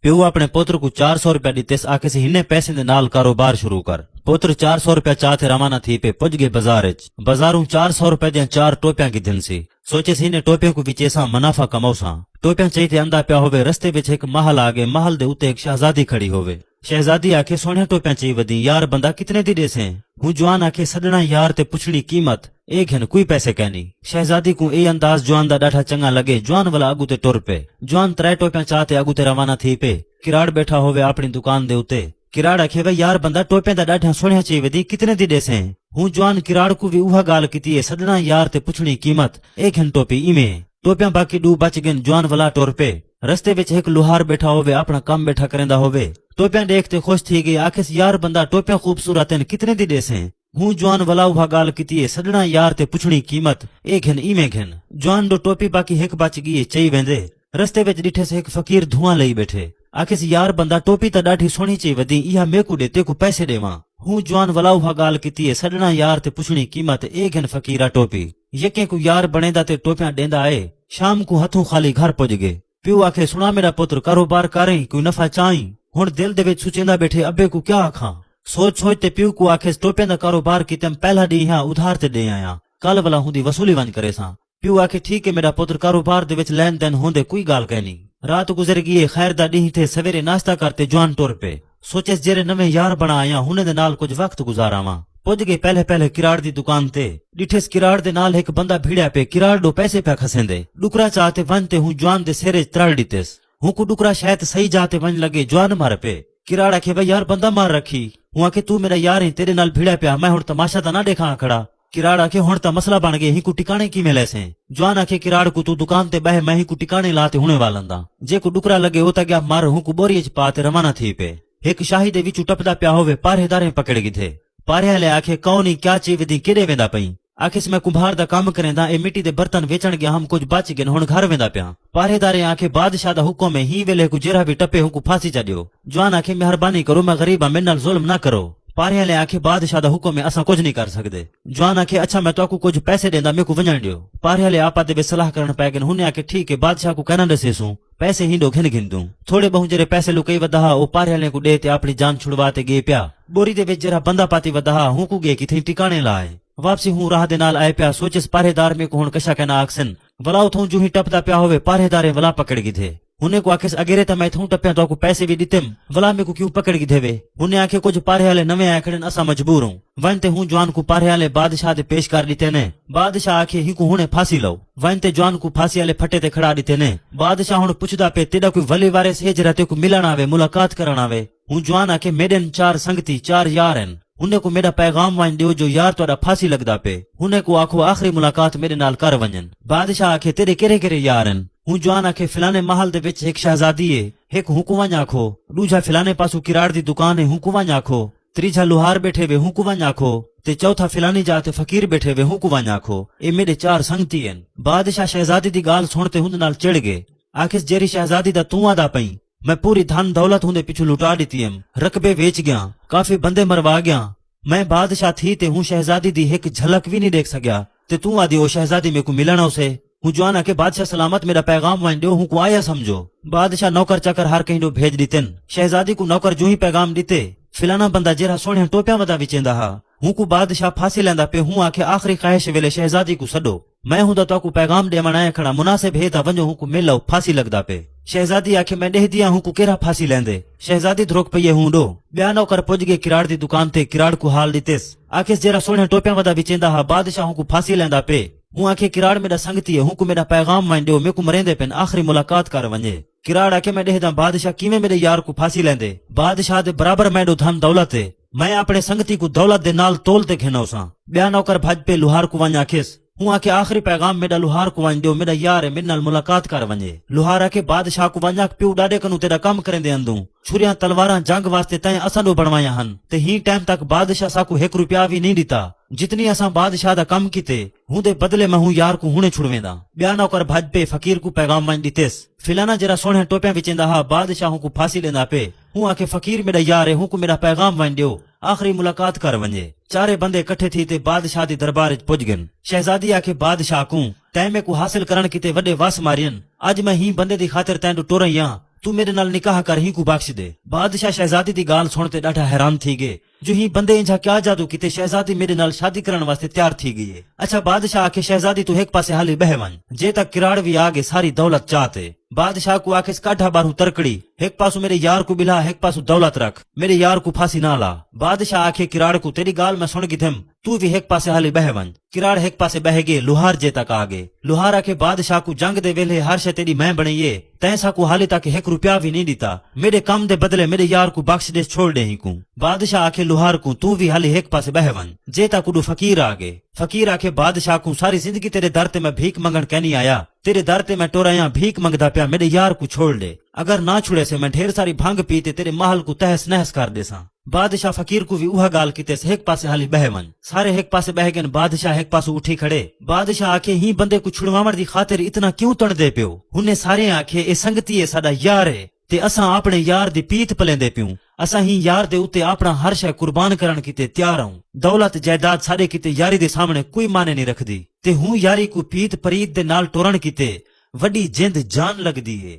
प्यो अपने पुत्र को 400 रुपया दितेस आखे से हिने पैसे दे नाल कारोबार शुरू कर। पुत्र 400 रुपया चाहते रवाना थी पे पुज गए बाजार बाजारू 400 रुपया दिया 4 टोपिया की दिन सी सोचे सी ने टोपिया को बेचेसा मुनाफा कमाऊसा। टोपिया चाहिए अंदा प्या होवे रस्ते विच एक महल आगे महल दे उते एक शहजादी खड़ी होवे। शहजादी आखे सोने टोपिया चाहिए वदी यार बंदा कितने दी देसे। हूं जवान आखे सदना यार ते पुछड़ी कीमत एक है कोई पैसे कहनी। शहजादी को ए अंदाज जवान दा डाठा चंगा लगे। जवान वाला अगू ते टुर पे। जवान 3 टोपिया चाहते अगू ते रवाना थी पे। किराड़ बैठा होवे अपनी दुकान दे उते। किराड़ आखे वे यार बंदा टोपिया दा डाठा सोने चाहिए वदी कितने दी देसे। हूं जवान किराड़ को भी उहा गाल कीती है सदना यार ते पुछड़ी कीमत एक है टोपी इमे। टोपिया बाकी डू बच गए। जवान वाला टुर पे। रस्ते विच एक लुहार बैठा होवे अपना काम बैठा करेंदा होवे। टोपिया देखते खुश थी गई आखे यार बंदा टोपिया खूबसूरत है कितने दी देसे। हूं जवान वाला उहा गाल कीती है सदना यार ते पुछड़ी कीमत एक है इमे घन। जवान दो टोपी बाकी एक बच गई चई वेंदे। रस्ते विच डिठे से एक फकीर धुआं लई बैठे। आखिस यार बंदा टोपी तो डाठी सोनी चाहिए वदी इहा मेकू दे तेकू पैसे देवा। हूं जवान वाला उहा गाल कीती है सदना यार ते पुछड़ी कीमत एक घन फकीरा टोपी। यके को यार बनेदा ते टोपिया देंदा आए। शाम को हथों खाली घर पुज गए। प्यो आखे सुना मेरा पुत्र कारोबार करें कोई नफा चाई। हुण दिल दे विच सुचेंदा बैठे अब्बे को क्या आखा। सोच सोचते प्यो को आखे टोपिया दा कारोबार कीते पहला डी हां उधार ते दे आया कल वाला हुंदी वसूली वन करे सा। प्यो आखे ठीक है मेरा पुत्र कारोबार दे विच लेन देन होंदे कोई गाल कहनी। रात गुजर गई खैर दा डी थे सवेरे नाश्ता करते जवान टुर पे। सोचे जेरे नवे यार बना आया हुने दे नाल कुछ वक्त गुजारावा। पुज गए पहले पहले किराड़ दी दुकान ते। डिठेस किराड़ दे नाल एक बंदा भिड़िया पे किराड़ दो पैसे पे खसेंदे। डुकरा चाहते वनते हूं जवान दे सिरे त्रल डितेस। हूं को डुकरा शायद सही जाते वन लगे जवान मार पे। किराड़ आखे भाई यार बंदा मार रखी। हूं आखे तू मेरा यार है तेरे नाल भिड़िया पे मैं हुण तमाशा ता ना देखा खड़ा। किराड़ आखे हुण ता मसला बन गए ही को टिकाने की में लेसे। जवान आखे किराड़ को तू दुकान ते बह मैं ही को टिकाने लाते हुने वालंदा। जे को डुकरा लगे होता गया मार हूं को बोरिये च पाते रवाना थी पे। एक शाही दे विचू टपदा प्या होवे पारहेदारे पकड़ गई थे। पारे आखे कौन क्या चीज दी केड़े वेंदा पई। आखिस मैं कुम्हार दा काम करेंदा ए मिट्टी दे बर्तन वेचण गया हम कुछ बच गए हुण घर वेंदा प्या। पारहेदारे आखे बादशाह दा हुक्म है ही वेले को जेरा भी टपे हूं को फांसी चा दियो। जवान आखे मेहरबानी करो मैं गरीब मेरे नाल जुल्म ना करो। पारे आखे बादशाह दा हुक्म है असा कुछ नहीं कर सकदे। जवान आखे अच्छा मैं तो कुछ पैसे देंदा मेरे को वंजण दियो। पारे आपा दे सलाह करन पै गए। हुने आखे ठीक है बादशाह को कहना दसेसू पैसे ही घिन घिन दूं। थोड़े बहु जरे पैसे लुकई वधा ओ पारे को दे ते अपनी जान छुड़वाते गए प्या। बोरी दे विच जरा बंदा पाती वधा हूं को गए किथे टिकाने लाए। वापसी हूं राह दे नाल आए प्या सोचिस पारहेदार में को हुण कशा कहना आखसन। वला उथों जू ही टपदा प्या होवे पारहेदारे वला पकड़ गई थे। हुने को आखिस अगेरे ता मैं थूं टप्या तो को पैसे भी दितेम वला में को क्यों पकड़ गई थे वे। हुने आखे कुछ पारहेले नवे आए खड़न असा मजबूर हूं। वनते हूं जवान को पारहेले बादशाह दे पेश कर दिते ने। बादशाह आखे ही को हुने फांसी लो। वनते जवान को फांसी वाले फटे ते खड़ा दिते ने। बादशाह हुण पुछदा पे तेरा कोई वली वारे से जरा को मिलन आवे मुलाकात करण आवे। हूं जवान आखे मेडन 4 संगती 4 यार हैं। हुने को मेरा पैगाम वन दियो जो यार तोड़ा फांसी लगदा पे। हुने को आखो आखिरी मुलाकात मेरे नाल कर वंजन। बादशाह आखे तेरे केरे केरे यार हैं। हूं जवान आखे फिलाने महल दे विच एक शहजादी है एक हुकुवंज आखो। दूजा फिलाने पासू किराड़ दी दुकान है हुकुवंज आखो। त्रीजा लुहार बैठे वे हुकुवंज आखो। ते चौथा फिलानी जाते फकीर बैठे वे हुकुवंज आखो। ए मेरे 4 संगती हैं। बादशाह शहजादी दी गाल सुनते हुंद नाल चिड़ गए। आखिस जेरी शहजादी दा तू आदा पई मैं पूरी धन दौलत हुंदे पिछू लुटा दितीम रकबे वेच गया काफी बंदे मरवा गया। मैं बादशाह थी ते हूं शहजादी दी एक झलक भी नहीं देख सकिया ते तू आदि ओ शहजादी में को मिलना उसे। हूं जवान आके बादशाह सलामत मेरा पैगाम वन दियो हूं को आया समझो। बादशाह नौकर चाकर हर कहीं दो भेज दितेन। शहजादी को नौकर जो ही पैगाम दिते फिलाना बंदा जेरा सोने टोपिया वदा विचेंदा हा। हूं को बादशाह फांसी लेंदा पे हूं आखे आखिरी ख्वाहिश वेले शहजादी को सडो मैं हूं तो को पैगाम दे मनाए खड़ा मुनासिब है ता वंजो हूं को मिलो फांसी लगदा पे। शहजादी आखे मैं देह दिया हूं को केरा फांसी लेंदे। शहजादी धरोक पइये हूं डो ब्याह नौकर पुज गए किराड़ दी दुकान ते किराड़ को हाल दितेस। आखिस जेरा सोने टोपिया वदा विचेंदा हा बादशाह हूं को फांसी लेंदा पे। हूं आखे किराड़ मेरा संगती है हूं को मेरा पैगाम वन दियो मेरे को मरेंदे पेन आखिरी मुलाकात कर वंजे। किराड़ आखे मैं देहदा बादशाह किवें मेरे यार को फांसी लेंदे। बादशाह दे बराबर मैं धन दौलत है मैं अपने संगती को दौलत दे नाल तोलते घिनौसा। ब्याह नौकर भज पे लुहार को वन आखिस। हूं आखे आखिरी पैगाम मेरा लुहार को वन दियो मेरा यार है मेरे नाल मुलाकात कर वंजे। लुहार आखे बादशाह को वन आख प्यो डाडे कनु तेरा काम करेंदे अंदू छुरियां तलवारां जंग वास्ते तय असां दो बनवाया हन ते ही टाइम तक बादशाह साकू 1 रुपया भी नहीं दिता। जितनी असां बादशाह दा काम कीते हूं दे बदले में हूं यार को हुने छुड़वेंदा। ब्याह नौकर भज पे फकीर को पैगाम वन दितेस। फिलाना जरा सोने टोपिया विचेंदा हा बादशाह को फांसी लेंदा पे। हूं आखे फकीर मेरा यार है हूं को मेरा पैगाम वन दियो आखिरी मुलाकात कर वंजे। चारे बंदे कट्ठे थी ते बादशाह दी दरबार च पुज गन। शहजादी आखे बादशाह को तैमे को हासिल करण किते वडे वस मारियन। आज मैं ही बंदे दी खातिर तैं टुरई हां तू मेरे नाल निकाह कर ही को बख्श दे। बादशाह शहजादी दी गाल सुनते डाठा हैरान थी गए। जो ही बंदे इंजा क्या जादू किते शहजादी मेरे नाल शादी करने वास्ते तैयार थी गई है। अच्छा बादशाह आखे शहजादी तू एक पासे हाली बहवन जे तक किराड़ भी आगे सारी दौलत चाहते। बादशाह को आखे काठा बारू तरकड़ी एक पासू मेरे यार को बिला एक पासू दौलत रख, मेरे यार को फांसी ना ला। बादशाह आखे किराड़ को तेरी गाल मैं सुन गिथम, तू भी एक पासे हाली बहवन। किराड़ एक पासे बह गए, लुहार जे तक आ गए। लुहार आखे बादशाह को जंग दे वेले हर शे तेरी मैं बनिए, तैसा को हाली तक 1 रुपया भी नहीं दीता। मेरे काम दे बदले मेरे यार को बख्श दे छोड़ दे ही को। बादशाह आखे लुहार को तू भी हाली एक पासे बहवन। जे तक उडू फकीर आ गए। फकीर आखे बादशाह को सारी जिंदगी तेरे दर ते मैं भीख मंगन कहनी आया, तेरे दर ते मैं टोराया भीख मंगदा पिया, मेरे यार को छोड़ दे। अगर ना छुड़े से मैं ढेर सारी भंग पीते तेरे महल को तहस नहस कर दे सा। बादशाह फकीर को भी उहा गाल किते से एक पासे हाली बहवन। सारे एक पासे बह गए, बादशाह एक पासो उठी खड़े। बादशाह आखे ही बंदे को छुड़वावण दी खातिर इतना क्यों तण दे पियो। उन्हें सारे आखे ए संगती है साडा यार है ते असां अपने यार दी पीत पलेंदे पियूं। असां ही यार दे उत्ते अपना हर शय कुर्बान करण किते तैयार हूं। दौलत जायदाद सारे किते यारी दे सामने कोई माने नहीं रखदी ते हूं यारी को पीत परीत दे नाल टोरण किते वड्डी जिंद जान लगदी है।